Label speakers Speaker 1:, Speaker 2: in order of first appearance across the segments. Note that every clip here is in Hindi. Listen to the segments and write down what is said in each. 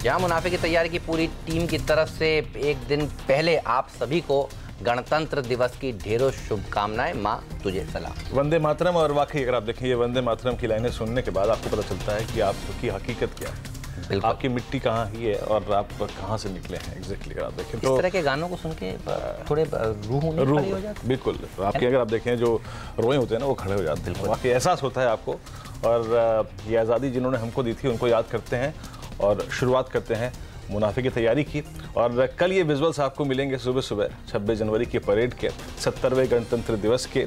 Speaker 1: जहां मुनाफे की तैयारी की पूरी टीम की तरफ से एक दिन पहले आप सभी को गणतंत्र दिवस की ढेरों शुभकामनाएं। माँ तुझे सलाम।
Speaker 2: वंदे मातरम। और वाकई अगर आप देखें ये वंदे मातरम की लाइनें सुनने के बाद आपको पता चलता है कि आपकी हकीकत क्या है, आपकी मिट्टी कहाँ ही है और आप कहाँ से निकले हैं एग्जैक्टली। अगर आप देखें तो
Speaker 1: इस तरह के गानों को सुन के थोड़े रूह खड़ी हो जाती है।
Speaker 2: बिल्कुल आपके अगर आप देखें जो रोए होते हैं ना वो खड़े हो जाते हैं, वाकई एहसास होता है आपको। और ये आज़ादी जिन्होंने हमको दी थी उनको याद करते हैं और शुरुआत करते हैं मुनाफे की तैयारी की। और कल ये विजुअल्स आपको मिलेंगे सुबह सुबह 26 जनवरी की परेड के, 70वें गणतंत्र दिवस के,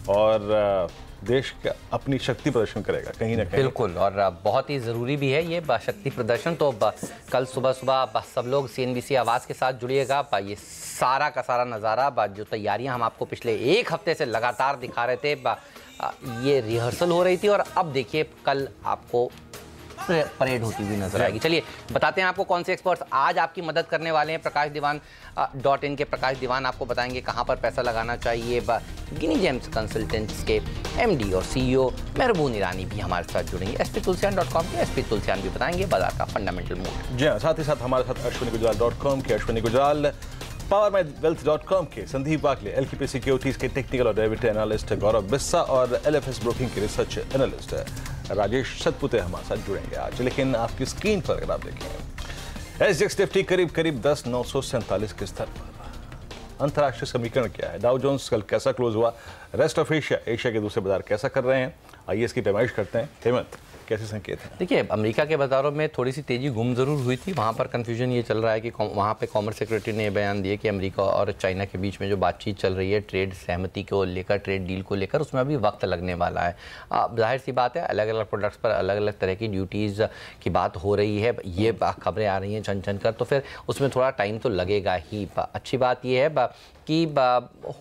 Speaker 2: और देश का अपनी शक्ति प्रदर्शन करेगा कहीं ना कहीं।
Speaker 1: बिल्कुल, और बहुत ही ज़रूरी भी है ये शक्ति प्रदर्शन। तो कल सुबह सुबह सब लोग CNBC आवाज़ के साथ जुड़िएगा। ये सारा का सारा नज़ारा जो तैयारियां हम आपको पिछले एक हफ्ते से लगातार दिखा रहे थे, ये रिहर्सल हो रही थी और अब देखिए कल आपको परेड होती हुई नजर आएगी। चलिए बताते हैं आपको कौन से एक्सपर्ट्स आज आपकी मदद करने वाले हैं। प्रकाश दीवान .in के प्रकाश दीवान आपको बताएंगे कहां पर पैसा लगाना चाहिए। गिनी जेम्स कंसल्टेंट्स के MD और CEO मेहरबून ईरानी भी हमारे साथ जुड़ेंगे। sptulsian.com के SP तुलसियान भी बताएंगे बाजार का फंडामेंटल मूड।
Speaker 2: जी हाँ, साथ ही साथ हमारे साथ ashwinigujral.com के अश्विनी गुजराल, powermywealth.com के संदीप वाकले, LKP सिक्योरिटीज के टेक्निकल और डेरिवेटिव एनालिस्ट गौरव बिस्सा और LFS ब्रोकिंग के रिसर्च एनालिस्ट राजेश सतपुते हमारे साथ जुड़ेंगे आज। लेकिन आपकी स्क्रीन पर अगर आप देखें SGX निफ्टी करीब 10,947 के स्तर पर। अंतर्राष्ट्रीय समीकरण क्या है, डाउ जोन्स कल कैसा क्लोज हुआ, रेस्ट ऑफ एशिया के दूसरे बाजार कैसा कर रहे हैं, आइए इसकी पैमाइश करते हैं। हेमंत, कैसे संकेत हैं?
Speaker 1: देखिए, अमेरिका के बाजारों में थोड़ी सी तेजी गुम जरूर हुई थी। वहाँ पर कन्फ्यूजन ये चल रहा है कि वहाँ पे कॉमर्स सेक्रेटरी ने बयान दिया कि अमेरिका और चाइना के बीच में जो बातचीत चल रही है ट्रेड सहमति को लेकर, ट्रेड डील को लेकर, उसमें अभी वक्त लगने वाला है। जाहिर सी बात है, अलग अलग प्रोडक्ट्स पर अलग अलग तरह की ड्यूटीज़ की बात हो रही है, ये खबरें आ रही हैं छन कर, तो फिर उसमें थोड़ा टाइम तो लगेगा ही। अच्छी बात यह है कि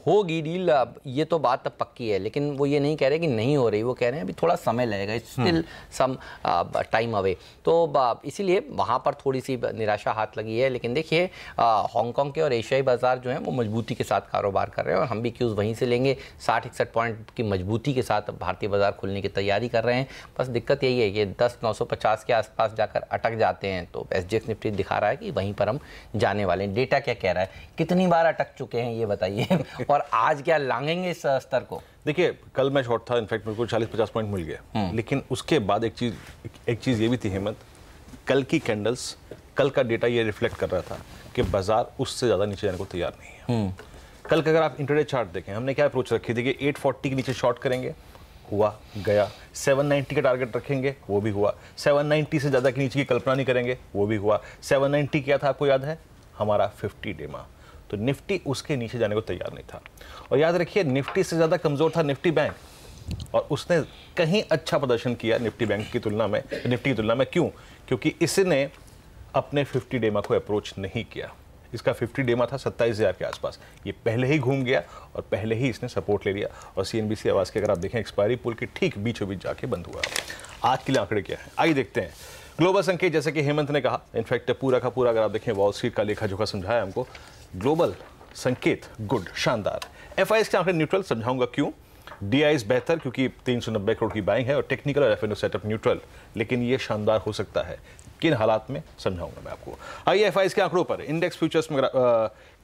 Speaker 1: होगी डील, ये तो बात अब पक्की है, लेकिन वो ये नहीं कह रहे कि नहीं हो रही, वो कह रहे हैं अभी थोड़ा समय लगेगा, स्टिल सम टाइम अवे। तो इसीलिए वहाँ पर थोड़ी सी निराशा हाथ लगी है। लेकिन देखिए, हांगकांग के और एशियाई बाजार जो हैं वो मजबूती के साथ कारोबार कर रहे हैं और हम भी क्यूज़ वहीं से लेंगे। 60-61 पॉइंट की मजबूती के साथ भारतीय बाजार खुलने की तैयारी कर रहे हैं। बस दिक्कत यही है कि 10,950 के आसपास जाकर अटक जाते हैं। तो SGX निफ्टी दिखा रहा है कि वहीं पर हम जाने वाले हैं। डेटा क्या कह रहा है, कितनी बार अटक चुके हैं ये बताइए और आज क्या लांघेंगे इस स्तर को?
Speaker 2: देखिए, कल मैं शॉर्ट था, इनफैक्ट मेरे को 40-50 पॉइंट मिल गए, लेकिन उसके बाद एक चीज़ ये भी थी हेमंत, कल की कैंडल्स, कल का डेटा ये रिफ्लेक्ट कर रहा था कि बाजार उससे ज़्यादा नीचे जाने को तैयार नहीं है। कल का अगर आप इंट्राडे चार्ट देखें, हमने क्या अप्रोच रखी थी कि 840 के नीचे शॉर्ट करेंगे, हुआ गया। 790 का टारगेट रखेंगे, वो भी हुआ। 790 से ज़्यादा के नीचे की कल्पना नहीं करेंगे, वो भी हुआ। 790 क्या था आपको याद है? हमारा 50 डे मा। तो निफ्टी उसके नीचे जाने को तैयार नहीं था। और याद रखिए, निफ्टी से ज़्यादा कमज़ोर था निफ्टी बैंक, और उसने कहीं अच्छा प्रदर्शन किया निफ्टी बैंक की तुलना में, निफ्टी की तुलना में। क्यों? क्योंकि इसने अपने 50 डेमा को अप्रोच नहीं किया। इसका 50 डेमा था 27,000 के आसपास, ये पहले ही घूम गया और पहले ही इसने सपोर्ट ले लिया। और CNBC आवाज़ के अगर आप देखें, एक्सपायरी पुल के ठीक बीचों बीच जाके बंद हुआ। आज के लिए आंकड़े क्या है, आइए देखते हैं। ग्लोबल संकेत, जैसे कि हेमंत ने कहा, इनफैक्ट पूरा का पूरा अगर आप देखें वॉल स्ट्रीट का लेखा जोखा समझाया हमको। ग्लोबल संकेत गुड, शानदार। FIs के आंकड़े न्यूट्रल, समझाऊंगा क्यों। DIs बेहतर क्योंकि 390 करोड़ की बाइंग है, और टेक्निकल और FNO सेटअप न्यूट्रल, लेकिन ये शानदार हो सकता है किन हालात में, समझाऊंगा मैं आपको। आइए FIs के आंकड़ों पर। इंडेक्स फ्यूचर्स में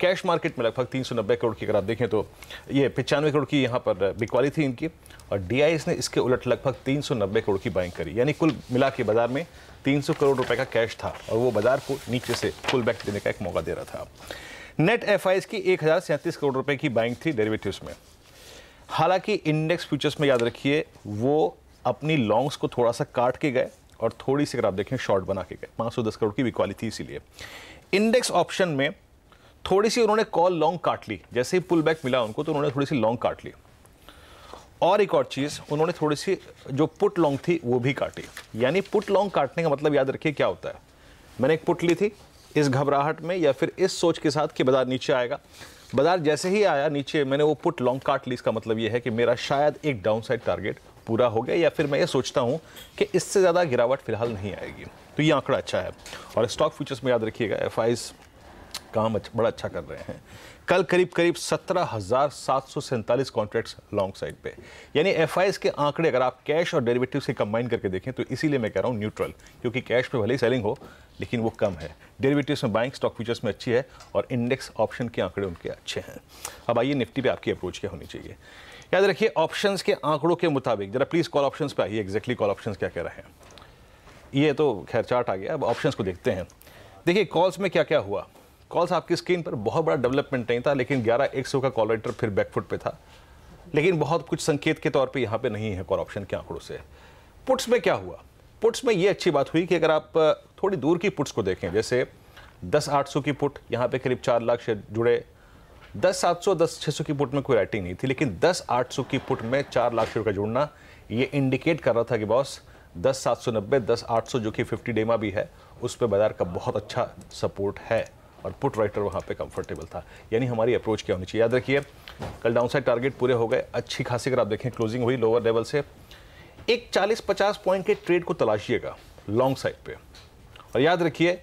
Speaker 2: कैश मार्केट में लगभग 390 करोड़ की अगर आप देखें तो ये 95 करोड़ की यहाँ पर बिकवाली थी इनकी, और DIs ने इसके उलट लगभग 390 करोड़ की बाइंग करी। यानी कुल मिला के बाजार में 300 करोड़ रुपए का कैश था, और वो बाजार को नीचे से पुल बैक देने का एक मौका दे रहा था। नेट FIs की 1037 करोड़ रुपए की बाइंग थी डेरिवेटिव्स में। हालांकि इंडेक्स फ्यूचर्स में याद रखिए वो अपनी लॉन्ग्स को थोड़ा सा काट के गए और थोड़ी सी अगर आप देखें शॉर्ट बना के गए। 510 करोड़ की बिकवाली थी, इसीलिए इंडेक्स ऑप्शन में थोड़ी सी उन्होंने कॉल लॉन्ग काट ली। जैसे ही पुल बैक मिला उनको तो उन्होंने थोड़ी सी लॉन्ग काट ली। और एक और चीज़, उन्होंने थोड़ी सी जो पुट लॉन्ग थी वो भी काटी। यानी पुट लॉन्ग काटने का मतलब याद रखिए क्या होता है। मैंने एक पुट ली थी इस घबराहट में या फिर इस सोच के साथ कि बाजार नीचे आएगा, बाजार जैसे ही आया नीचे, मैंने वो पुट लॉन्ग काट ली। इसका मतलब ये है कि मेरा शायद एक डाउन साइड टारगेट पूरा हो गया, या फिर मैं ये सोचता हूं कि इससे ज़्यादा गिरावट फिलहाल नहीं आएगी। तो ये आंकड़ा अच्छा है। और स्टॉक फ्यूचर्स में याद रखिएगा FIs काम बड़ा अच्छा कर रहे हैं। कल करीब करीब 17,747 कॉन्ट्रैक्ट्स लॉन्ग साइड पे, यानी एफआईएस के आंकड़े अगर आप कैश और डेरिवेटिव से कंबाइन करके देखें तो इसीलिए मैं कह रहा हूं न्यूट्रल, क्योंकि कैश पे भले ही सेलिंग हो लेकिन वो कम है, डेरिवेटिव्स में बाइंग, स्टॉक फ्यूचर्स में अच्छी है और इंडेक्स ऑप्शन के आंकड़े उनके अच्छे हैं। अब आइए निफ्टी पे आपकी अप्रोच क्या होनी चाहिए। याद रखिए ऑप्शंस के आंकड़ों के मुताबिक, जरा प्लीज कॉल ऑप्शंस पे आइए, एग्जैक्टली कॉल ऑप्शंस क्या कह रहे हैं। ये तो खैर चार्ट आ गया, अब ऑप्शंस को देखते हैं। देखिए कॉल्स में क्या क्या हुआ। कॉल्स आपकी स्क्रीन पर बहुत बड़ा डेवलपमेंट नहीं था, लेकिन 11,100 का कॉल राइटर फिर बैकफुट पे था, लेकिन बहुत कुछ संकेत के तौर पे यहाँ पे नहीं है कॉल ऑप्शन के आंकड़ों से। पुट्स में क्या हुआ, पुट्स में ये अच्छी बात हुई कि अगर आप थोड़ी दूर की पुट्स को देखें, जैसे 10,800 की पुट, यहाँ पे करीब 4 लाख शेयर जुड़े। 10,700 10,600 की पुट में कोई राइटिंग नहीं थी, लेकिन 10,800 की पुट में 4 लाख शेयर का जुड़ना ये इंडिकेट कर रहा था कि बॉस 10,790 10,800 जो कि 50 डेमा भी है, उस पर बाजार का बहुत अच्छा सपोर्ट है और पुट राइटर वहाँ पे कंफर्टेबल था। यानी हमारी अप्रोच क्या होनी चाहिए। याद रखिए कल डाउनसाइड टारगेट पूरे हो गए, अच्छी खासी अगर आप देखें क्लोजिंग हुई लोअर लेवल से, एक 40-50 पॉइंट के ट्रेड को तलाशिएगा लॉन्ग साइड पे। और याद रखिए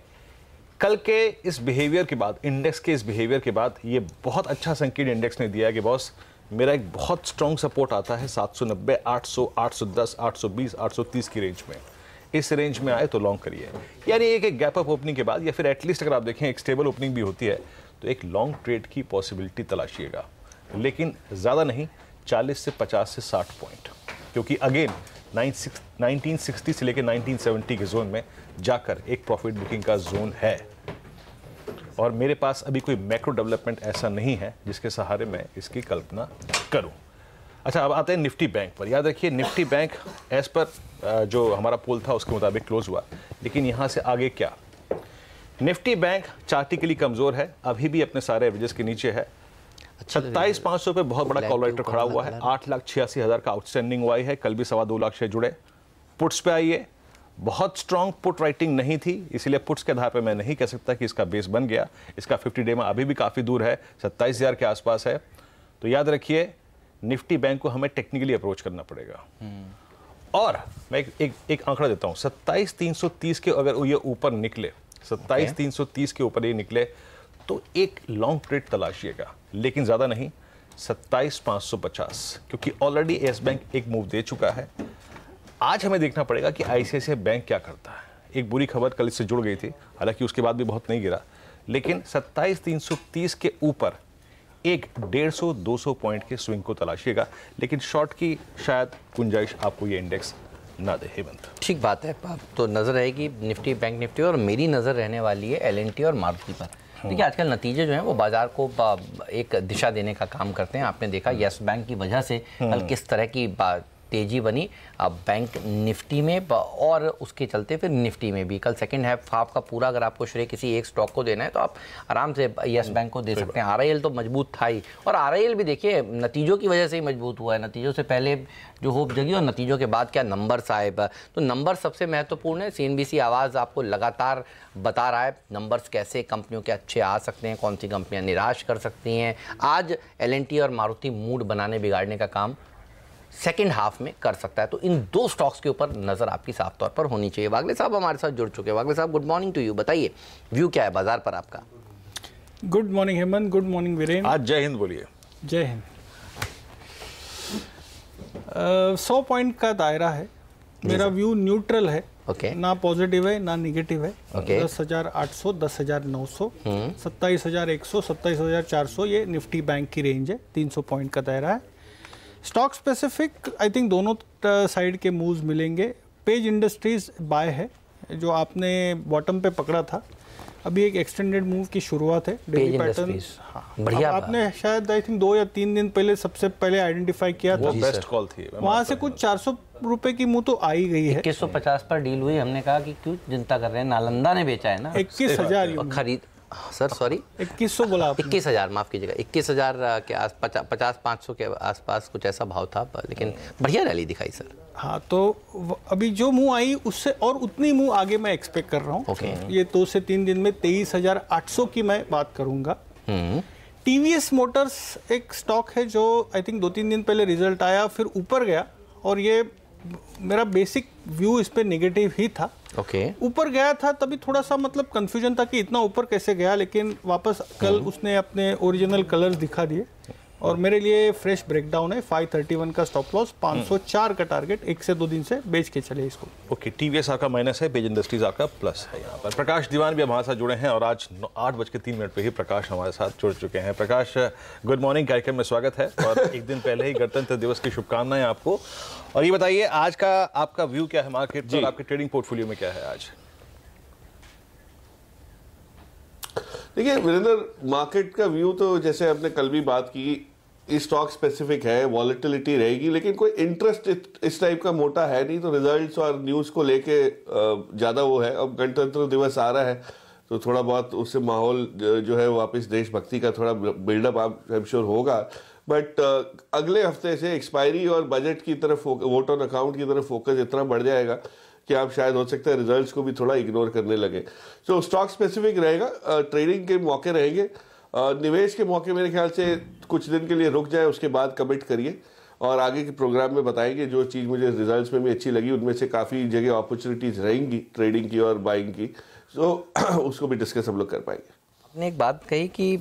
Speaker 2: कल के इस बिहेवियर के बाद, इंडेक्स के इस बिहेवियर के बाद, ये बहुत अच्छा संकेत इंडेक्स ने दिया है कि बॉस मेरा एक बहुत स्ट्रॉन्ग सपोर्ट आता है 790 800 810 820 830 की रेंज में। इस रेंज में आए तो लॉन्ग करिए, यानी एक गैप अप ओपनिंग के बाद या फिर एटलीस्ट अगर आप देखें एक स्टेबल ओपनिंग भी होती है तो एक लॉन्ग ट्रेड की पॉसिबिलिटी तलाशिएगा, लेकिन ज़्यादा नहीं, 40 से 50 से 60 पॉइंट, क्योंकि अगेन 1960 से लेकर 1970 के जोन में जाकर एक प्रॉफिट बुकिंग का जोन है और मेरे पास अभी कोई मैक्रो डेवलपमेंट ऐसा नहीं है जिसके सहारे मैं इसकी कल्पना करूं। अच्छा, अब आते हैं निफ्टी बैंक पर। याद रखिए निफ्टी बैंक एज पर जो हमारा पोल था उसके मुताबिक क्लोज हुआ, लेकिन यहां से आगे क्या। निफ्टी बैंक चार्टिकली कमजोर है, अभी भी अपने सारे एवरेजेस के नीचे है। 27,500 पे बहुत बड़ा कॉल राइटर खड़ा हुआ है, 8,86,000 का आउटस्टैंडिंग हुआ है, कल भी 2.25 लाख शेयर जुड़े। पुट्स पे आइए, बहुत स्ट्रॉन्ग पुट राइटिंग नहीं थी, इसीलिए पुट्स के आधार पे मैं नहीं कह सकता कि इसका बेस बन गया। इसका 50 डे में अभी भी काफ़ी दूर है, 27,000 के आसपास है। तो याद रखिए निफ्टी बैंक को हमें टेक्निकली अप्रोच करना पड़ेगा। और मैं एक आंकड़ा देता हूँ, 27,330 के अगर ये ऊपर निकले, 27,330 के ऊपर ये निकले तो एक लॉन्ग ट्रेड तलाशिएगा, लेकिन ज़्यादा नहीं, 27,550, क्योंकि ऑलरेडी येस बैंक एक मूव दे चुका है। आज हमें देखना पड़ेगा कि आईसीआईसीआई बैंक क्या करता है। एक बुरी खबर कल इससे जुड़ गई थी, हालांकि उसके बाद भी बहुत नहीं गिरा, लेकिन 27,330 के ऊपर एक 150-200 पॉइंट के स्विंग को तलाशिएगा, लेकिन शॉर्ट की शायद गुंजाइश आपको ये इंडेक्स ना दे। हेमंत,
Speaker 1: ठीक बात है, तो नज़र रहेगी निफ्टी बैंक निफ्टी, और मेरी नज़र रहने वाली है एलएनटी और मारुति पर। देखिए आजकल नतीजे जो हैं वो बाजार को एक दिशा देने का काम करते हैं। आपने देखा येस बैंक की वजह से कल किस तरह की तेजी बनी बैंक निफ्टी में, और उसके चलते फिर निफ्टी में भी। कल सेकंड हाफ का पूरा अगर आपको श्रेय किसी एक स्टॉक को देना है तो आप आराम से येस बैंक को दे सकते हैं। आरआईएल तो मजबूत था ही, और आरआईएल भी देखिए नतीजों की वजह से ही मजबूत हुआ है। नतीजों से पहले जो होप जगी और नतीजों के बाद क्या नंबर्स आए, तो नंबर सबसे महत्वपूर्ण है। सीएनबीसी आवाज़ आपको लगातार बता रहा है नंबर्स कैसे कंपनियों के अच्छे आ सकते हैं, कौन सी कंपनियां निराश कर सकती हैं। आज एलएनटी और मारुति मूड बनाने बिगाड़ने का काम सेकेंड हाफ में कर सकता है, तो इन दो स्टॉक्स के ऊपर नजर आपकी साफ तौर पर होनी चाहिए। वागले साहब हमारे साथ जुड़ चुके हैं। वागले साहब, गुड मॉर्निंग टू यू, बताइए व्यू क्या है बाजार पर आपका।
Speaker 3: Good morning Hemant, good morning Viren.
Speaker 2: आज जय हिंद बोलिए।
Speaker 3: जय हिंद। 100 पॉइंट का दायरा है, मेरा व्यू न्यूट्रल है। ना पॉजिटिव है ना निगेटिव है। 10,800 10,900 27,100 27,400 ये निफ्टी बैंक की रेंज है। 300 पॉइंट का दायरा है। स्टॉक स्पेसिफिक आई थिंक दोनों साइड के मूव्स मिलेंगे। पेज इंडस्ट्रीज बाय है, जो आपने बॉटम पे पकड़ा था, अभी एक एक्सटेंडेड मूव की शुरुआत है। डेली पैटर्न बढ़िया, आपने शायद आई थिंक 2 या 3 दिन पहले सबसे पहले आइडेंटिफाई किया था,
Speaker 2: बेस्ट कॉल थी।
Speaker 3: वहां से कुछ 400 रुपए की मूव तो आई गई है।
Speaker 1: 2150 पर डील हुई। हमने कहा कि क्यों चिंता कर रहे हैं, नालंदा ने बेचा है ना
Speaker 3: 21,000
Speaker 1: खरीद, सर सॉरी
Speaker 3: 2100 बोला,
Speaker 1: 21,000 माफ कीजिएगा, 21,000 के आस 50-500 के आसपास कुछ ऐसा भाव था, लेकिन बढ़िया रैली दिखाई सर।
Speaker 3: हाँ, तो अभी जो मूव आई उससे और उतनी मूव आगे मैं एक्सपेक्ट कर रहा हूँ। ये 2 से 3 दिन में 23,800 की मैं बात करूंगा। टीवीएस मोटर्स एक स्टॉक है जो आई थिंक 2-3 दिन पहले रिजल्ट आया, फिर ऊपर गया, और ये मेरा बेसिक व्यू इस पे नेगेटिव ही था। ऊपर गया था तभी थोड़ा सा मतलब कंफ्यूजन था कि इतना ऊपर कैसे गया, लेकिन वापस कल उसने अपने ओरिजिनल कलर्स दिखा दिए और मेरे लिए फ्रेश ब्रेकडाउन है। 531 का स्टॉप लॉस, 504 का टारगेट, 1 से 2 दिन से बेच के चले इसको।
Speaker 2: ओके, टीवीएस आपका माइनस है, पेज इंडस्ट्रीज आपका प्लस है। यहाँ पर प्रकाश दीवान भी हमारे साथ जुड़े हैं और आज 8:03 पे ही प्रकाश हमारे साथ जुड़ चुके हैं। प्रकाश, गुड मॉर्निंग, कार्यक्रम में स्वागत है और एक दिन पहले ही गणतंत्र दिवस की शुभकामनाएं आपको। और ये बताइए आज का आपका व्यू क्या है मार्केट और आपके ट्रेडिंग पोर्टफोलियो में क्या है आज?
Speaker 4: देखिए वीरेंद्र, मार्केट का व्यू तो जैसे आपने कल भी बात की, स्टॉक स्पेसिफिक है, वॉलेटिलिटी रहेगी, लेकिन कोई इंटरेस्ट इस टाइप का मोटा है नहीं। तो रिजल्ट्स और न्यूज़ को लेके ज़्यादा वो है। अब गणतंत्र दिवस आ रहा है तो थोड़ा बहुत उससे माहौल जो है वापस देशभक्ति का थोड़ा बिल्डअप आप आई एम श्योर होगा। बट अगले हफ्ते से एक्सपायरी और बजट की तरफ, वोट ऑन अकाउंट की तरफ फोकस इतना बढ़ जाएगा कि आप शायद हो सकता है रिजल्ट्स को भी थोड़ा इग्नोर करने लगे। सो स्टॉक स्पेसिफिक रहेगा, ट्रेडिंग के मौके रहेंगे, निवेश के मौके मेरे ख्याल से कुछ दिन के लिए रुक जाए, उसके बाद कमिट करिए और आगे के प्रोग्राम में बताएंगे। जो चीज़ मुझे रिजल्ट्स में भी अच्छी लगी उनमें से काफ़ी जगह अपॉर्चुनिटीज़ रहेंगी ट्रेडिंग की और बाइंग की, तो उसको भी डिस्कस हम लोग कर पाएंगे।
Speaker 1: आपने एक बात कही कि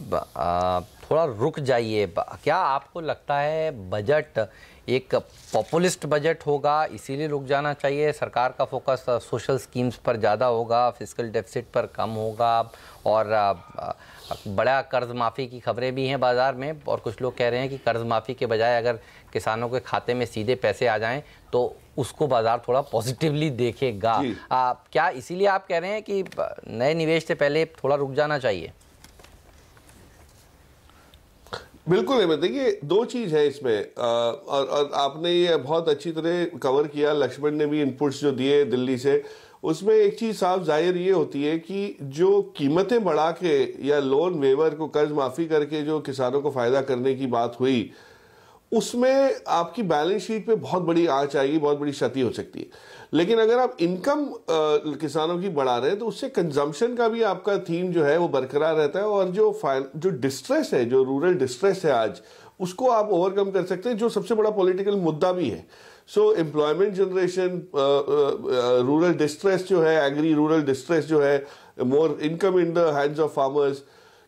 Speaker 1: थोड़ा रुक जाइए, क्या आपको लगता है बजट एक पॉपुलिस्ट बजट होगा इसीलिए रुक जाना चाहिए? सरकार का फोकस सोशल स्कीम्स पर ज़्यादा होगा, फिस्कल डेफिसिट पर कम होगा और बड़ा कर्ज माफ़ी की खबरें भी हैं बाज़ार में और कुछ लोग कह रहे हैं कि कर्ज माफ़ी के बजाय अगर किसानों के खाते में सीधे पैसे आ जाएं तो उसको बाज़ार थोड़ा पॉजिटिवली देखेगा। क्या इसीलिए आप कह रहे हैं कि नए निवेश से पहले थोड़ा रुक जाना चाहिए?
Speaker 4: बिल्कुल है। देखिए दो चीज़ है इसमें और आपने ये बहुत अच्छी तरह कवर किया, लक्ष्मण ने भी इनपुट्स जो दिए दिल्ली से, उसमें एक चीज़ साफ जाहिर ये होती है कि जो कीमतें बढ़ा के या लोन वेवर को कर्ज माफ़ी करके जो किसानों को फ़ायदा करने की बात हुई, उसमें आपकी बैलेंस शीट पे बहुत बड़ी आंच आएगी, बहुत बड़ी क्षति हो सकती है। लेकिन अगर आप इनकम किसानों की बढ़ा रहे हैं तो उससे कंजम्पशन का भी आपका थीम जो है वो बरकरार रहता है और जो डिस्ट्रेस है, जो रूरल डिस्ट्रेस है आज, उसको आप ओवरकम कर सकते हैं, जो सबसे बड़ा पॉलिटिकल मुद्दा भी है। सो एम्प्लॉयमेंट जनरेशन, रूरल डिस्ट्रेस जो है, एग्री रूरल डिस्ट्रेस जो है, more income in the hands of farmers,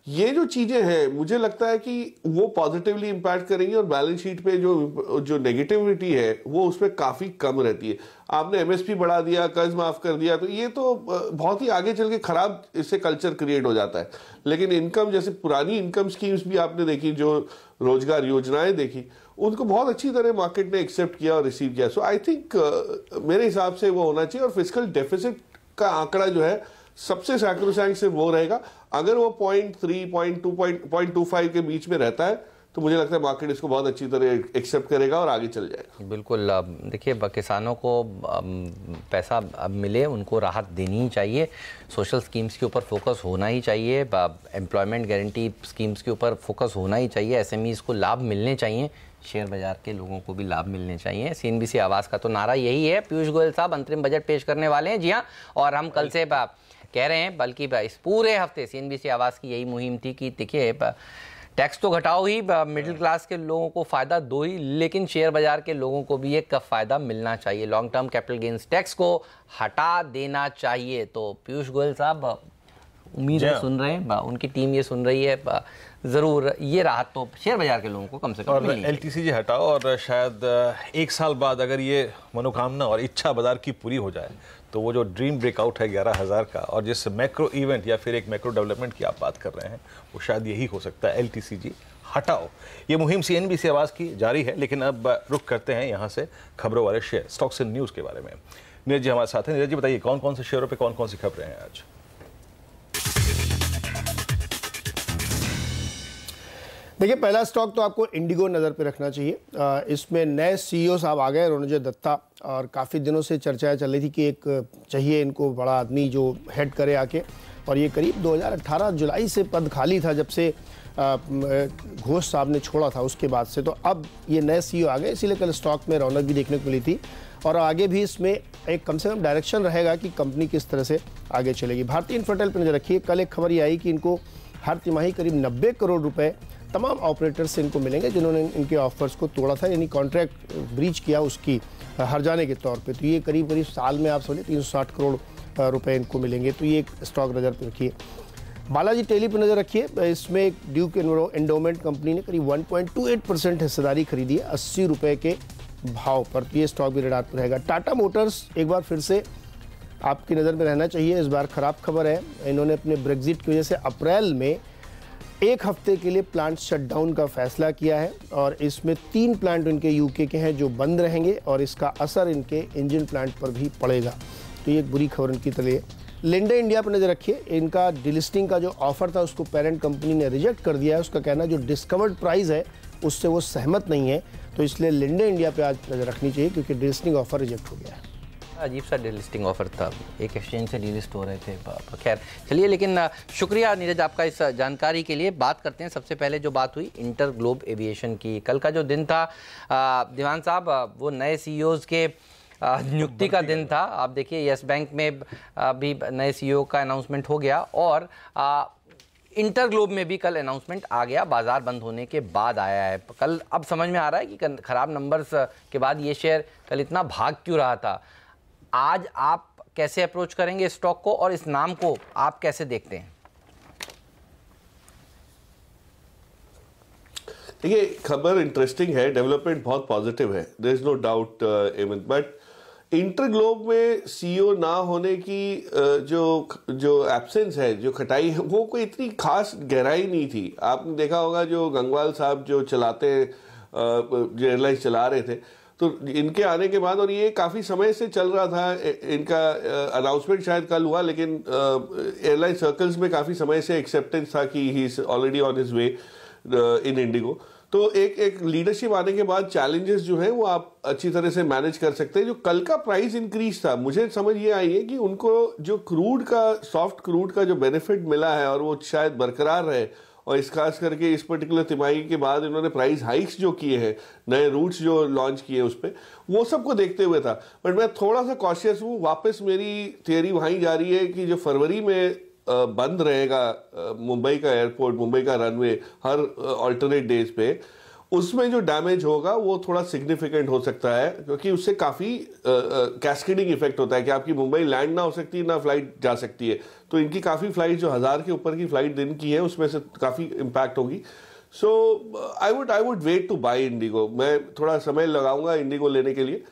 Speaker 4: ये जो चीजें हैं मुझे लगता है कि वो पॉजिटिवली इंपैक्ट करेंगी और बैलेंस शीट पे जो नेगेटिविटी है वो उसमें काफी कम रहती है। आपने एमएसपी बढ़ा दिया, कर्ज माफ कर दिया, तो ये तो बहुत ही आगे चल के खराब इससे कल्चर क्रिएट हो जाता है। लेकिन इनकम, जैसे पुरानी इनकम स्कीम्स भी आपने देखी, जो रोजगार योजनाएं देखी, उनको बहुत अच्छी तरह मार्केट ने एक्सेप्ट किया और रिसीव किया। सो आई थिंक मेरे हिसाब से वो होना चाहिए। और फिस्कल डेफिसिट का आंकड़ा जो है सबसे सैक्रोसैंक्ट से वो रहेगा। अगर वो 0.3, 0.25 के बीच में रहता है तो मुझे लगता है मार्केट इसको बहुत अच्छी तरह एक्सेप्ट करेगा और आगे चल जाएगा।
Speaker 1: बिल्कुल। देखिए किसानों को पैसा अब मिले, उनको राहत देनी ही चाहिए, सोशल स्कीम्स के ऊपर फोकस होना ही चाहिए, एम्प्लॉयमेंट गारंटी स्कीम्स के ऊपर फोकस होना ही चाहिए, एसएमईज को लाभ मिलने चाहिए, शेयर बाजार के लोगों को भी लाभ मिलने चाहिए। सीएनबीसी आवाज़ का तो नारा यही है। पीयूष गोयल साहब अंतरिम बजट पेश करने वाले हैं, जी हाँ, और हम कल से कह रहे हैं, बल्कि इस पूरे हफ्ते सीएनबीसी आवाज़ की यही मुहिम थी कि देखिए टैक्स तो घटाओ ही, मिडिल क्लास के लोगों को फ़ायदा दो ही, लेकिन शेयर बाजार के लोगों को भी एक फ़ायदा मिलना चाहिए, long term capital gains tax को हटा देना चाहिए। तो पीयूष गोयल साहब उम्मीद है सुन रहे हैं, उनकी टीम ये सुन रही है, ज़रूर ये राहत तो शेयर बाजार के लोगों को कम से कम
Speaker 2: और एलटीसीजी हटाओ और शायद 1 साल बाद अगर ये मनोकामना और इच्छा बाजार की पूरी हो जाए तो वो जो ड्रीम ब्रेकआउट है 11,000 का और जिस मैक्रो इवेंट या फिर एक मैक्रो डेवलपमेंट की आप बात कर रहे हैं, वो शायद यही हो सकता है। एलटीसीजी हटाओ, ये मुहिम सीएनबीसी आवाज़ की जारी है। लेकिन अब रुक करते हैं यहाँ से खबरों वाले शेयर, स्टॉक्स एंड न्यूज़ के बारे में। नीरज जी हमारे साथ हैं। नीरज जी बताइए कौन कौन से शेयरों पर कौन कौन सी खबरें हैं आज?
Speaker 5: देखिए पहला स्टॉक तो आपको इंडिगो नज़र पे रखना चाहिए। इसमें नए सीईओ साहब आ गए, रोनोजय दत्ता, और काफ़ी दिनों से चर्चाएं चल रही थी कि एक चाहिए इनको बड़ा आदमी जो हेड करे आके, और ये करीब 2018 जुलाई से पद खाली था जब से घोष साहब ने छोड़ा था, उसके बाद से। तो अब ये नए सीईओ आ गए, इसीलिए कल स्टॉक में रौनक भी देखने को मिली थी और आगे भी इसमें एक कम से कम डायरेक्शन रहेगा कि कंपनी किस तरह से आगे चलेगी। भारतीय इन्फ्राटेल पर नजर रखिए, कल एक खबर ये आई कि इनको हर तिमाही करीब 90 करोड़ रुपए तमाम ऑपरेटर से इनको मिलेंगे जिन्होंने इनके ऑफर्स को तोड़ा था, यानी कॉन्ट्रैक्ट ब्रीच किया उसकी हर्जाने के तौर पे। तो ये करीब करीब साल में आप समझिए 360 करोड़ रुपए इनको मिलेंगे। तो ये एक स्टॉक नज़र पे रखिए। बालाजी टेली पर नज़र रखिए, इसमें एक ड्यूक एंडोमेंट कंपनी ने करीब 1.28% हिस्सेदारी खरीदी है 80 रुपये के भाव पर। तो ये स्टॉक भी रडार पर रहेगा। टाटा मोटर्स एक बार फिर से आपकी नज़र में रहना चाहिए। इस बार ख़राब खबर है, इन्होंने अपने ब्रेग्जिट की वजह से अप्रैल में 1 हफ्ते के लिए प्लांट शटडाउन का फैसला किया है और इसमें 3 प्लांट इनके यूके के हैं जो बंद रहेंगे और इसका असर इनके इंजन प्लांट पर भी पड़ेगा। तो ये एक बुरी खबर इनकी तरह है। लिंडे इंडिया पर नज़र रखिए, इनका डिलिस्टिंग का जो ऑफर था उसको पेरेंट कंपनी ने रिजेक्ट कर दिया है। उसका कहना जो डिस्कवर्ड प्राइस है उससे वो सहमत नहीं है, तो इसलिए लिंडे इंडिया पे आज नज़र रखनी चाहिए क्योंकि डिलिस्टिंग ऑफर रिजेक्ट हो गया है।
Speaker 1: अजीब सा डिलिस्टिंग ऑफर था, एक एक्सचेंज से डिलिस्ट हो रहे थे। खैर चलिए, लेकिन शुक्रिया नीरज आपका इस जानकारी के लिए। बात करते हैं सबसे पहले जो बात हुई इंटर ग्लोब एविएशन की। कल का जो दिन था दीवान साहब, वो नए सीईओज के नियुक्ति का दिन था। आप देखिए यस बैंक में भी नए सीईओ का अनाउंसमेंट हो गया और इंटर ग्लोब में भी कल अनाउंसमेंट आ गया, बाजार बंद होने के बाद आया है कल। अब समझ में आ रहा है कि खराब नंबर्स के बाद ये शेयर कल इतना भाग क्यों रहा था। आज आप कैसे अप्रोच करेंगे स्टॉक को और इस नाम को आप कैसे देखते हैं?
Speaker 4: देखिए, खबर इंटरेस्टिंग है, डेवलपमेंट बहुत पॉजिटिव है, there is no doubt Hemant. But InterGlobe में सीईओ ना होने की जो एब्सेंस है, जो खटाई है, वो कोई इतनी खास गहराई नहीं थी। आपने देखा होगा जो गंगवाल साहब जो चलाते जो एयरलाइंस चला रहे थे, तो इनके आने के बाद, और ये काफ़ी समय से चल रहा था, इनका अनाउंसमेंट शायद कल हुआ, लेकिन एयरलाइन सर्कल्स में काफ़ी समय से एक्सेप्टेंस था कि he is already on his way in Indigo. तो एक लीडरशिप आने के बाद चैलेंजेस जो है वो आप अच्छी तरह से मैनेज कर सकते हैं। जो कल का प्राइस इंक्रीज था, मुझे समझ ये आई है कि उनको जो क्रूड का, सॉफ्ट क्रूड का जो बेनिफिट मिला है और वो शायद बरकरार रहे, और इस खास करके इस पर्टिकुलर तिमाही के बाद इन्होंने प्राइस हाइक्स जो किए हैं, नए रूट्स जो लॉन्च किए उस पर, वो सबको देखते हुए था। बट मैं थोड़ा सा कॉशियस हूँ। वापस मेरी थियरी वहीं जा रही है कि जो फरवरी में बंद रहेगा मुंबई का एयरपोर्ट, मुंबई का रनवे हर ऑल्टरनेट डेज पे, उसमें जो डैमेज होगा वो थोड़ा सिग्निफिकेंट हो सकता है, क्योंकि उससे काफ़ी कैस्केडिंग इफेक्ट होता है कि आपकी मुंबई लैंड ना हो सकती ना फ्लाइट जा सकती है। तो इनकी काफ़ी फ्लाइट जो 1000 के ऊपर की फ्लाइट दिन की है उसमें से काफ़ी इम्पैक्ट होगी। So I would wait to buy IndiGo. मैं थोड़ा समय लगाऊंगा इंडिगो लेने के लिए।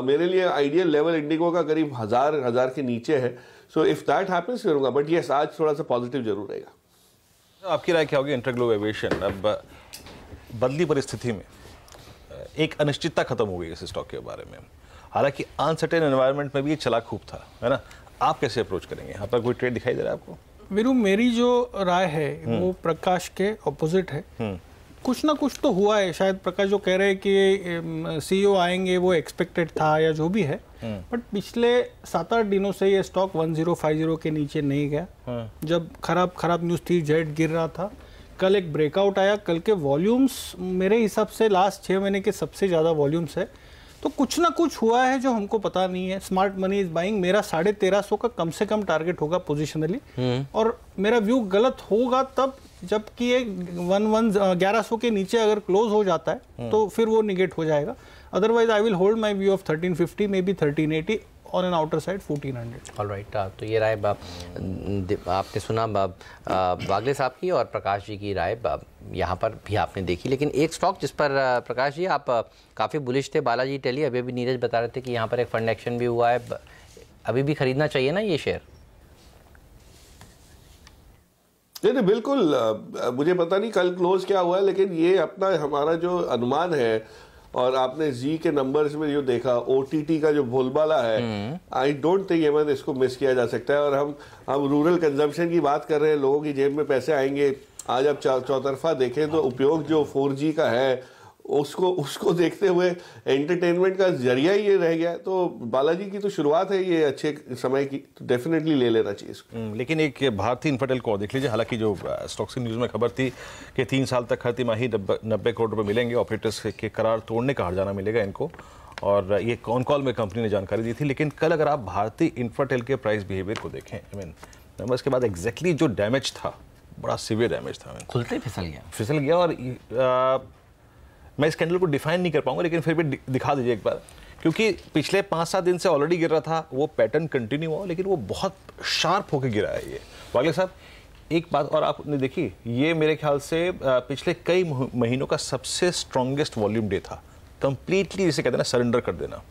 Speaker 4: मेरे लिए आइडियल लेवल इंडिगो का करीब 1000 के नीचे है। सो इफ दैट हैपेंस करूंगा, बट यस आज थोड़ा सा पॉजिटिव जरूर रहेगा।
Speaker 2: आपकी राय क्या होगी इंटर ग्लोब एविएशन? अब बदली परिस्थिति में एक अनिश्चितता खत्म हो गई इस स्टॉक के बारे में, हालांकि अनसर्टेन एनवायरनमेंट में भी ये चला खूब था, है ना? आप कैसे अप्रोच करेंगे? यहाँ पर कोई ट्रेड दिखाई दे रहा है आपको?
Speaker 3: वीरू, मेरी जो राय है वो प्रकाश के ऑपोजिट है। कुछ ना कुछ तो हुआ है। शायद प्रकाश जो कह रहे हैं कि सीईओ आएंगे वो एक्सपेक्टेड था या जो भी है, बट पिछले 7-8 दिनों से ये स्टॉक 1050 के नीचे नहीं गया। जब खराब न्यूज़ थी, जेट गिर रहा था, कल एक ब्रेकआउट आया। कल के वॉल्यूम्स मेरे हिसाब से लास्ट 6 महीने के सबसे ज़्यादा वॉल्यूम्स है। तो कुछ ना कुछ हुआ है जो हमको पता नहीं है। Smart money is buying. मेरा 1350 का कम से कम टारगेट होगा पोजिशनली, और मेरा व्यू गलत होगा तब जबकि ये 1100 के नीचे अगर क्लोज हो जाता है तो फिर वो निगेट हो जाएगा। Otherwise I will hold my view of 1350, may be 1380 on an outer side 1400।
Speaker 1: Alright, तो ये राय आपने सुना वागले साहब की और प्रकाश जी की राय यहाँ पर भी आपने देखी। लेकिन एक स्टॉक जिस पर प्रकाश जी आप काफ़ी बुलिश थे, बालाजी टेली, अभी भी नीरज बता रहे थे कि यहाँ पर एक फंड एक्शन भी हुआ है, अभी भी खरीदना चाहिए ना ये शेयर?
Speaker 4: नहीं, बिल्कुल। मुझे पता नहीं कल क्लोज क्या हुआ है, लेकिन ये अपना हमारा जो अनुमान है, और आपने जी के नंबर्स में जो देखा, ओटीटी का जो बोलबाला है, आई डोंट थिंक इसको मिस किया जा सकता है। और हम रूरल कंजम्पशन की बात कर रहे हैं, लोगों की जेब में पैसे आएंगे। आज आप चौतरफा देखें तो उपयोग जो 4G का है उसको देखते हुए एंटरटेनमेंट का जरिया ही ये रह गया। तो बालाजी की तो शुरुआत है ये अच्छे समय की, तो डेफिनेटली ले लेना चाहिए इसको।
Speaker 2: लेकिन एक भारती इन्फोटेल को देख लीजिए। हालांकि जो स्टॉक्स की न्यूज़ में खबर थी कि 3 साल तक हर तिमाही 90 करोड़ रुपए मिलेंगे, ऑपरेटर्स के करार तोड़ने का हर्जाना मिलेगा इनको, और ये ऑन कॉल में कंपनी ने जानकारी दी थी। लेकिन कल अगर आप भारती इन्फोटेल के प्राइस बिहेवियर को देखें, नंबर्स के बाद एग्जैक्टली जो डैमेज था बड़ा सीवियर डैमेज था।
Speaker 1: खुलते फिसल गया
Speaker 2: और मैं इस कैंडल को डिफाइन नहीं कर पाऊंगा, लेकिन फिर भी दिखा दीजिए एक बार, क्योंकि पिछले 5-7 दिन से ऑलरेडी गिर रहा था, वो पैटर्न कंटिन्यू हुआ, लेकिन वो बहुत शार्प होकर गिरा है ये। वागले साहब एक बात और आपने देखी, ये मेरे ख्याल से पिछले कई महीनों का सबसे स्ट्रॉन्गेस्ट वॉल्यूम डे था, कंप्लीटली जिसे कहते हैं ना सरेंडर कर देना।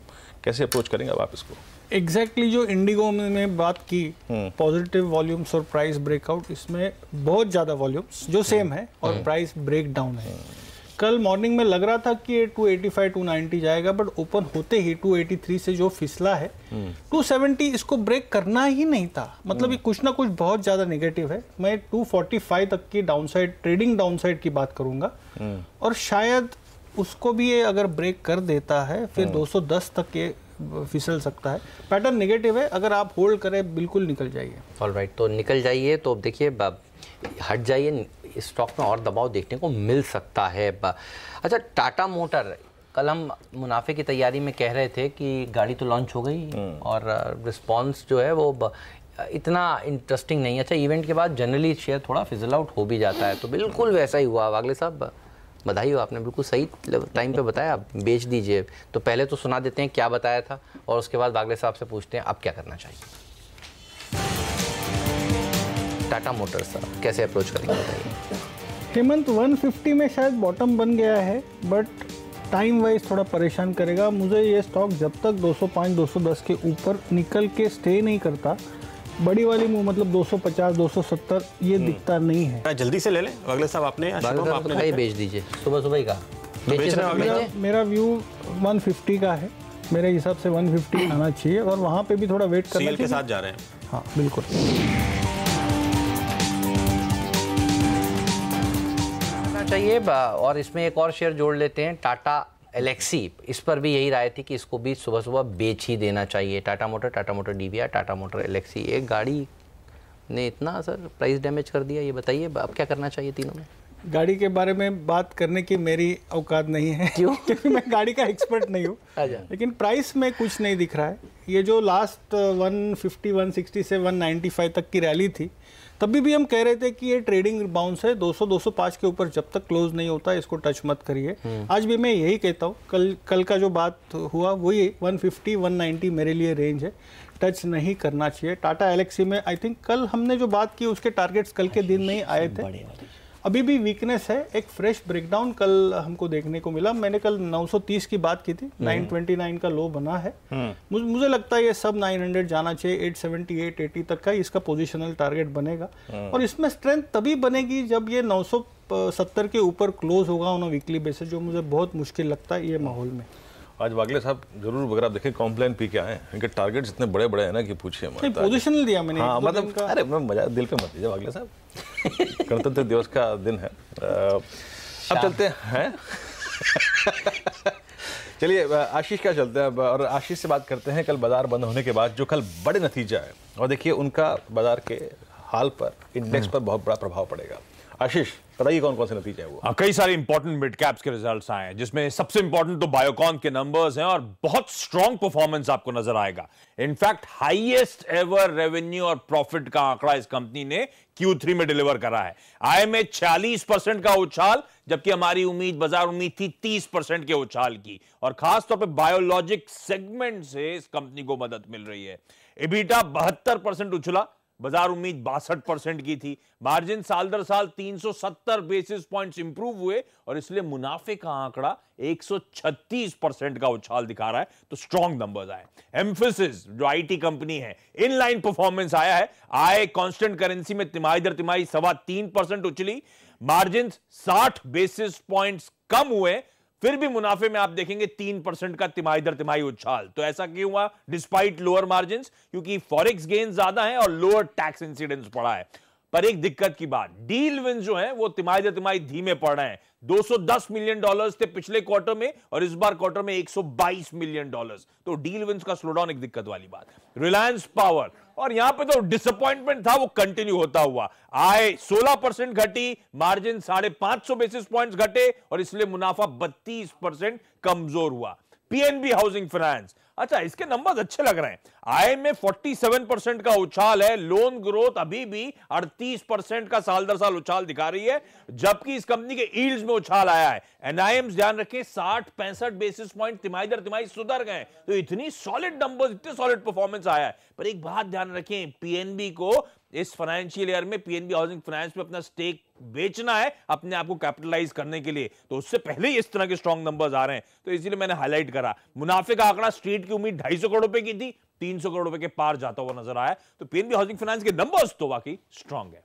Speaker 2: कैसे अप्रोच करेंगे अब आप इसको?
Speaker 3: एग्जैक्टली जो इंडिगो में बात की, पॉजिटिव वॉल्यूम्स और प्राइस ब्रेकआउट, इसमें बहुत ज़्यादा वॉल्यूम्स जो सेम है और प्राइस ब्रेक डाउन है। कल मॉर्निंग में लग रहा था कि ये 285 290 जाएगा, बट ओपन होते ही 283 से जो फिसला है 270 इसको ब्रेक करना ही नहीं था। मतलब ये कुछ ना कुछ बहुत ज़्यादा नेगेटिव है। मैं 245 तक की डाउनसाइड, ट्रेडिंग डाउनसाइड की बात करूंगा, और शायद उसको भी ये अगर ब्रेक कर देता है फिर 210 तक ये फिसल सकता है। पैटर्न नेगेटिव है, अगर आप होल्ड करें बिल्कुल निकल जाइए।
Speaker 1: ऑलराइट, तो निकल जाइए। तो देखिए हट जाइए, स्टॉक में और दबाव देखने को मिल सकता है। अच्छा, टाटा मोटर, कल हम मुनाफे की तैयारी में कह रहे थे कि गाड़ी तो लॉन्च हो गई और रिस्पांस जो है वो इतना इंटरेस्टिंग नहीं है। अच्छा, इवेंट के बाद जनरली शेयर थोड़ा फिजल आउट हो भी जाता है, तो बिल्कुल वैसा ही हुआ। वागले साहब बधाई हो, आपने बिल्कुल सही टाइम पे बताया, आप बेच दीजिए। तो पहले तो सुना देते हैं क्या बताया था, और उसके बाद वागले साहब से पूछते हैं अब क्या करना चाहिए। टाटा मोटर्स कैसे अप्रोच करेंगे बताइए।
Speaker 3: हेमंत 150 में शायद बॉटम बन गया है, बट टाइम वाइज थोड़ा परेशान करेगा मुझे ये स्टॉक। जब तक 205 210 के ऊपर निकल के स्टे नहीं करता, बड़ी वाली मूव मतलब 250 270 ये दिखता नहीं है।
Speaker 6: जल्दी से ले लें वागले साहब, आपने
Speaker 1: बेच दीजिए, सुबह ही कहा।
Speaker 3: मेरा व्यू 150 का है, मेरे हिसाब से 150 आना चाहिए, और वहाँ पे भी थोड़ा वेट करना
Speaker 6: के साथ जा रहे हैं।
Speaker 3: हाँ बिल्कुल
Speaker 1: चाहिए। और इसमें एक और शेयर जोड़ लेते हैं, टाटा एलेक्सी। इस पर भी यही राय थी कि इसको भी सुबह सुबह बेच ही देना चाहिए। Tata motor DVR, Tata motor Elxsi, एक गाड़ी ने इतना सर प्राइस डैमेज कर दिया, ये बताइए अब क्या करना चाहिए तीनों में?
Speaker 3: गाड़ी के बारे में बात करने की मेरी औकात नहीं है। क्यों? क्योंकि मैं गाड़ी का एक्सपर्ट नहीं हूँ। लेकिन प्राइस में कुछ नहीं दिख रहा है। ये जो लास्ट 150 160 से 195 तक की रैली थी, तभी भी हम कह रहे थे कि ये ट्रेडिंग बाउंस है, 200 205 के ऊपर जब तक क्लोज नहीं होता इसको टच मत करिए। आज भी मैं यही कहता हूँ। कल का जो बात हुआ वही 150 190 मेरे लिए रेंज है, टच नहीं करना चाहिए। टाटा एलेक्सी में आई थिंक कल हमने जो बात की उसके टारगेट्स कल के दिन में ही आए थे। अभी भी वीकनेस है, एक फ्रेश ब्रेकडाउन कल हमको देखने को मिला। मैंने कल 930 की बात की थी, 929 का लो बना है। मुझे लगता है ये सब 900 जाना चाहिए, 870 880 तक का इसका पोजिशनल टारगेट बनेगा। और इसमें स्ट्रेंथ तभी बनेगी जब ये 970 के ऊपर क्लोज होगा ऑन वीकली बेसिस, जो मुझे बहुत मुश्किल लगता है ये माहौल में।
Speaker 2: आज वागले साहब जरूर अगर आप देखें कॉम्प्लेन पी के आए, इनके टारगेट्स इतने बड़े बड़े हैं ना कि पूछिए मत।
Speaker 3: पोजीशनल दिया मैंने।
Speaker 2: हाँ मतलब अरे मैं मजा दिल पे मत दीजिए वागले साहब। गणतंत्र दिवस का दिन है, अब चलते हैं। चलिए आशीष क्या चलते हैं अब, और आशीष से बात करते हैं कल बाजार बंद होने के बाद जो कल बड़े नतीजा है, और देखिए उनका बाजार के हाल पर, इंडेक्स पर बहुत बड़ा प्रभाव पड़ेगा। आशीष बताइए कौन कौन से नतीजे हैं वो?
Speaker 7: कई सारे इंपॉर्टेंट मिड कैप्स के रिजल्ट्स आए हैं, जिसमें सबसे इंपॉर्टेंट तो बायोकॉन के नंबर्स हैं, और बहुत स्ट्रॉन्ग परफॉर्मेंस आपको नजर आएगा। इनफैक्ट हाईएस्ट एवर रेवेन्यू और प्रॉफिट का आंकड़ा इस कंपनी ने Q3 में डिलीवर करा है। आय में 46% का उछाल, जबकि हमारी बाजार उम्मीद थी 30% के उछाल की, और खासतौर पर बायोलॉजिक सेगमेंट से इस कंपनी को मदद मिल रही है। EBITDA 72% उछला, बाजार उम्मीद 62% की थी। मार्जिन साल दर साल 370 बेसिस पॉइंट्स इंप्रूव हुए, और इसलिए मुनाफे का आंकड़ा 136% का उछाल दिखा रहा है। तो स्ट्रॉन्ग नंबर्स आए। एम्फेसिस जो आईटी कंपनी है, इनलाइन परफॉर्मेंस आया है। आय कांस्टेंट करेंसी में तिमाही दर तिमाही 3.25% उछली, मार्जिन 60 बेसिस पॉइंट्स कम हुए, फिर भी मुनाफे में आप देखेंगे 3% का तिमाही दर तिमाही उछाल। तो ऐसा क्यों हुआ डिस्पाइट लोअर मार्जिन्स? क्योंकि फॉरेक्स गेन ज्यादा है और लोअर टैक्स इंसिडेंस पड़ा है। पर एक दिक्कत की बात, डील विन जो है वो तिमाही दर तिमाही धीमे पड़ रहे हैं। $210 मिलियन थे पिछले क्वार्टर में, और इस बार क्वार्टर में $122 मिलियन। तो डील विंस का स्लोडाउन एक दिक्कत वाली बात। रिलायंस पावर, और यहां पे तो डिसअपॉइंटमेंट था, वो कंटिन्यू होता हुआ। आय 16% घटी, मार्जिन 550 बेसिस पॉइंट्स घटे, और इसलिए मुनाफा 32% कमजोर हुआ। PNB housing finance. अच्छा, इसके नंबर्स अच्छे लग रहे हैं। आय में 47% का उछाल है, लोन ग्रोथ अभी भी 38% का साल दर साल उछाल दिखा रही है, जबकि इस कंपनी के यील्ड्स में उछाल आया है। एनआईएम्स ध्यान रखें 60-65 बेसिस पॉइंट तिमाही दर तिमाही सुधर गए। तो इतनी सॉलिड नंबर्स, इतने सॉलिड परफॉर्मेंस आया है। पर एक बात ध्यान रखें, पीएनबी को इस फाइनेंशियल ईयर में पीएनबी हाउसिंग फाइनेंस में अपना स्टेक बेचना है अपने आप को कैपिटलाइज करने के लिए, तो उससे पहले ही इस तरह के स्ट्रॉन्ग नंबर्स आ रहे हैं। तो इसीलिए मैंने हाईलाइट करा। मुनाफे का आंकड़ा स्ट्रीट की उम्मीद 250 करोड़ रुपए की थी, 300 करोड़ रुपए के पार जाता हुआ नजर आया। तो पीएनबी हाउसिंग फाइनेंस के नंबर्स तो वाकई स्ट्रॉन्ग है।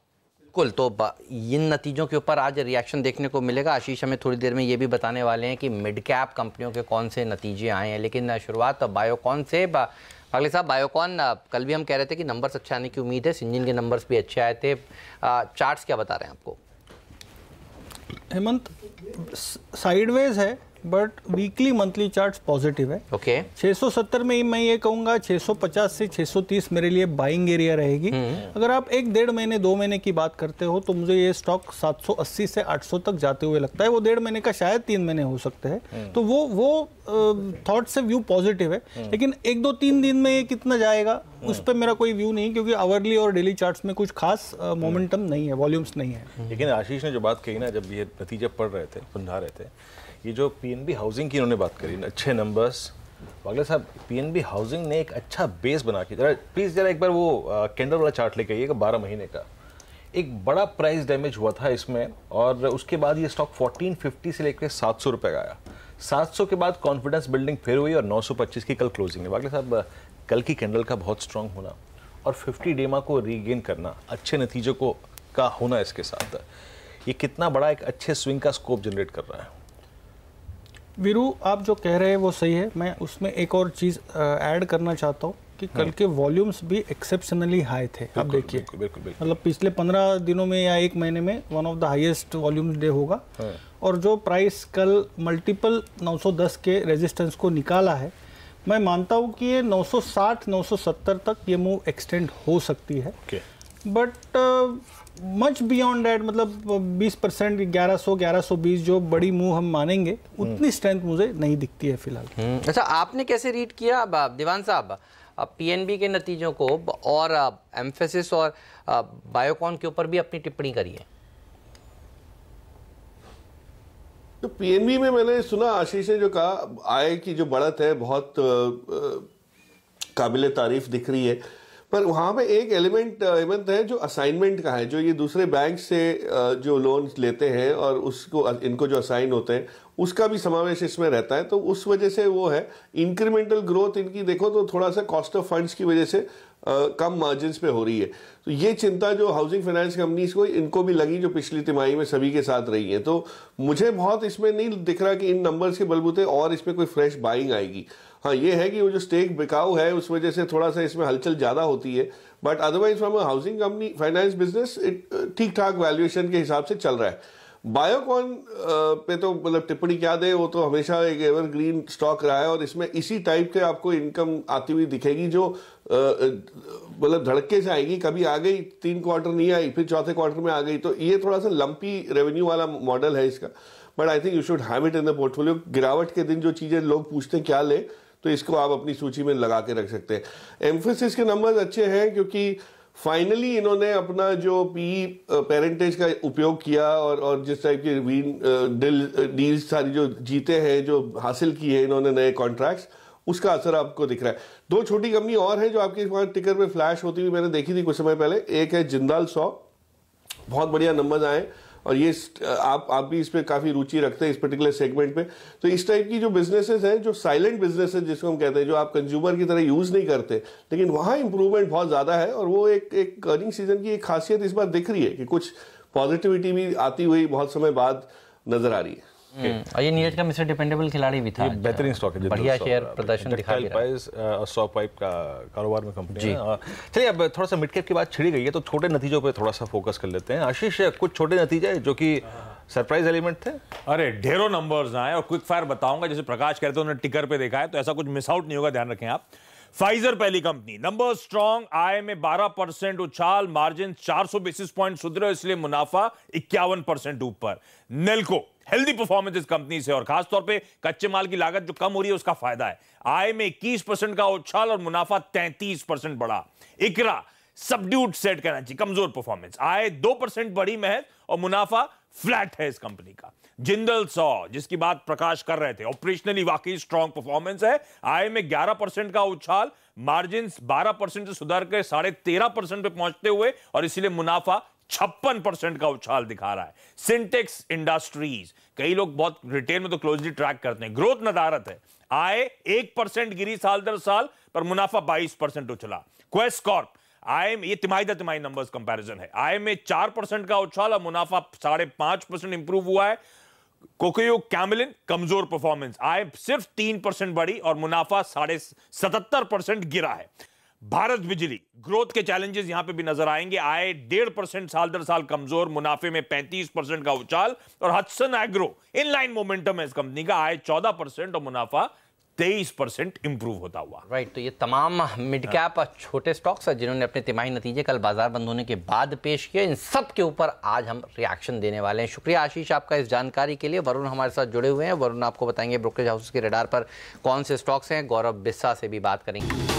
Speaker 1: बिल्कुल, तो इन नतीजों के ऊपर आज रिएक्शन देखने को मिलेगा। आशीष हमें थोड़ी देर में ये भी बताने वाले हैं कि मिड कैप कंपनियों के कौन से नतीजे आए हैं। लेकिन शुरुआत बायोकॉन से। पागले साहब, बायोकॉन कल भी हम कह रहे थे कि नंबर्स अच्छे आने की उम्मीद है, सिंजिन के नंबर्स भी अच्छे आए थे। चार्ट्स क्या बता रहे हैं आपको?
Speaker 3: हेमंत, साइडवेज है but weekly monthly charts positive है।
Speaker 1: ओके
Speaker 3: 670 में मैं ये कहूंगा 650 से 630 मेरे लिए बाइंग एरिया रहेगी। अगर आप 1-1.5 महीने 2 महीने की बात करते हो तो मुझे ये स्टॉक 780 से 800 तक जाते हुए लगता है। वो 1.5 महीने का शायद 3 महीने हो सकते हैं। तो वो थॉट से व्यू पॉजिटिव है। लेकिन 1-2-3 दिन में ये कितना जाएगा उस पर मेरा कोई व्यू नहीं, क्योंकि आवरली और डेली चार्ट्स में कुछ खास मोमेंटम नहीं है, वॉल्यूम्स नहीं है।
Speaker 2: लेकिन आशीष ने जो बात कही ना, जब ये नतीजे पढ़ रहे थे, समझा रहे थे, ये जो पीएनबी हाउसिंग की इन्होंने बात करी, अच्छे नंबर्स। वागले साहब, पीएनबी हाउसिंग ने एक अच्छा बेस बना के, प्लीज जरा एक बार वो कैंडल वाला चार्ट लेके आइएगा। 12 महीने का एक बड़ा प्राइस डैमेज हुआ था इसमें, और उसके बाद ये स्टॉक 1450 से लेकर 700 रुपए का आया। 700 के बाद कॉन्फिडेंस बिल्डिंग फिर हुई और 925 की कल क्लोजिंग है। वागले साहब, कल की कैंडल का बहुत स्ट्रांग होना और 50 डेमा को रीगेन करना, अच्छे नतीजों को का होना, इसके साथ ये कितना बड़ा एक अच्छे स्विंग का स्कोप जनरेट कर रहा है।
Speaker 3: वीरू, आप जो कह रहे हैं वो सही है। मैं उसमें एक और चीज़ ऐड करना चाहता हूँ कि कल के वॉल्यूम्स भी एक्सेप्शनली हाई थे। अब देखिए, मतलब पिछले 15 दिनों में या 1 महीने में one of the highest volumes day होगा। और जो प्राइस कल मल्टीपल 910 के रेजिस्टेंस को निकाला है, मैं मानता हूँ कि ये 960-970 तक ये मूव एक्सटेंड हो सकती है। बट मच बियॉन्ड दैट, मतलब 20%, 1100-1120 जो बड़ी मूव हम मानेंगे, उतनी स्ट्रेंथ मुझे नहीं दिखती है फिलहाल।
Speaker 1: अच्छा, आपने कैसे रीड किया दीवान साहब पीएनबी के नतीजों को, और एम्फेसिस और बायोकॉन के ऊपर भी अपनी टिप्पणी करी है?
Speaker 4: तो पीएनबी में मैंने सुना आशीष ने जो कहा, आय की जो बढ़त है बहुत काबिले तारीफ दिख रही है, पर वहाँ पे एक एलिमेंट हेमंत है जो असाइनमेंट का है, जो ये दूसरे बैंक से जो लोन लेते हैं और उसको इनको जो असाइन होते हैं उसका भी समावेश इसमें रहता है। तो उस वजह से वो है इंक्रीमेंटल ग्रोथ इनकी देखो तो थोड़ा सा कॉस्ट ऑफ फंड्स की वजह से कम मार्जिन पे हो रही है। तो ये चिंता जो हाउसिंग फाइनेंस कंपनीज को, इनको भी लगी, जो पिछली तिमाही में सभी के साथ रही है। तो मुझे बहुत इसमें नहीं दिख रहा कि इन नंबर्स के बलबूते और इसमें कोई फ्रेश बाइंग आएगी। हाँ, ये है कि वो जो स्टेक बिकाऊ है उस वजह से थोड़ा सा इसमें हलचल ज़्यादा होती है, but otherwise from a housing company finance business ठीक ठाक वैल्यूएशन के हिसाब से चल रहा है। बायोकॉन पे तो मतलब टिप्पणी क्या दे, वो तो हमेशा एक एवरग्रीन स्टॉक रहा है और इसमें इसी टाइप के आपको इनकम आती हुई दिखेगी जो मतलब धड़के से आएगी। कभी आ गई, 3 क्वार्टर नहीं आई, फिर चौथे क्वार्टर में आ गई, तो ये थोड़ा सा लंपी रेवेन्यू वाला मॉडल है इसका। But I think you should have it in the portfolio. गिरावट के दिन जो चीज़ें लोग पूछते हैं क्या ले, तो इसको आप अपनी सूची में लगा के रख सकते हैं। एम्फेसिस के नंबर्स अच्छे हैं क्योंकि फाइनली इन्होंने अपना जो पी पेरेंटेज का उपयोग किया और जिस टाइप की डील्स सारी जो जीते हैं, जो हासिल की है इन्होंने नए कॉन्ट्रैक्ट्स, उसका असर आपको दिख रहा है। 2 छोटी कंपनी और हैं जो आपके टिकर पे फ्लैश होती हुई मैंने देखी थी कुछ समय पहले। एक है जिंदाल 100, बहुत बढ़िया नंबर्स आए, और ये आप भी इस पे काफ़ी रुचि रखते हैं इस पर्टिकुलर सेगमेंट पे। तो इस टाइप की जो बिजनेसेस हैं, जो साइलेंट बिजनेसेस जिसको हम कहते हैं, जो आप कंज्यूमर की तरह यूज़ नहीं करते, लेकिन वहाँ इंप्रूवमेंट बहुत ज़्यादा है। और वो एक अर्निंग सीजन की एक खासियत इस बार दिख रही है कि कुछ पॉजिटिविटी भी आती हुई बहुत समय बाद नजर आ रही है।
Speaker 1: और ये नीरज का मिस्टर डिपेंडेबल खिलाड़ी भी था।
Speaker 2: ये बेहतरीन स्टॉक है,
Speaker 1: बढ़िया शेयर प्रदर्शन दिखा रहा है।
Speaker 2: और 100 पाइप का कारोबार में कंपनी है। चलिए, अब थोड़ा सा मिड कैप की बात छिड़ी गई है तो छोटे नतीजों पे थोड़ा सा फोकस कर लेते हैं। आशीष, कुछ छोटे नतीजे जो कि सरप्राइज एलिमेंट थे?
Speaker 7: अरे ढेरों नंबर्स आए और क्विक फायर बताऊंगा, जैसे प्रकाश कहते हैं उन्होंने टिकर पे देखा है, तो ऐसा कुछ मिस आउट नहीं होगा, ध्यान रखें आप। फाइजर पहली कंपनी, नंबर स्ट्रॉन्ग, आय में 12% उछाल, मार्जिन 400 बेसिस पॉइंट सुधरे, इसलिए मुनाफा 51% ऊपर। नेल्को हेल्दी परफॉर्मेंस इस कंपनी से, और खासतौर पे कच्चे माल की लागत जो कम हो रही है उसका फायदा है। आय में 21% का उछाल और मुनाफा 33% बढ़ा। इकरा सबड्यूड सेट करना चाहिए, कमजोर परफॉर्मेंस। आय 2% बढ़ी महज और मुनाफा फ्लैट है इस कंपनी का। जिंदल सौ, जिसकी बात प्रकाश कर रहे थे, ऑपरेशनली वाकई स्ट्रॉन्ग परफॉर्मेंस है। आय में 11% का उछाल, मार्जिन 12% से सुधर के 13.5% पे पहुंचते हुए, और इसीलिए मुनाफा 56% का उछाल दिखा रहा है। सिंटेक्स इंडस्ट्रीज, कई लोग बहुत रिटेल में तो क्लोजली ट्रैक करते हैं, ग्रोथ नदारत है। आय 1% गिरी साल दर साल, पर मुनाफा 22% उछला। क्वेस्ट कॉर्प, आय में, ये तिमाही दर तिमाही नंबर्स कंपैरिजन है, आय में 4% का उछाल और मुनाफा 5.5% इंप्रूव हुआ है। कोकोयो कैमलिन कमजोर परफॉर्मेंस, आय सिर्फ 3% बढ़ी और मुनाफा 77% गिरा है। भारत बिजली, ग्रोथ के चैलेंजेस यहां पे भी नजर आएंगे। आय 1.5% साल दर साल कमजोर, मुनाफे में 35% का उछाल। और हडसन एग्रो, इनलाइन मोमेंटम है इस कंपनी का, आय 14% और मुनाफा 23% इंप्रूव होता हुआ।
Speaker 1: राइट, तो ये तमाम मिड कैप छोटे स्टॉक्स हैं जिन्होंने अपने तिमाही नतीजे कल बाजार बंद होने के बाद पेश किए। इन सब के ऊपर आज हम रिएक्शन देने वाले हैं। शुक्रिया आशीष आपका इस जानकारी के लिए। वरुण हमारे साथ जुड़े हुए हैं। वरुण आपको बताएंगे ब्रोकरेज हाउस के रडार पर कौन से स्टॉक्स हैं। गौरव बिस्सा से भी बात करेंगे।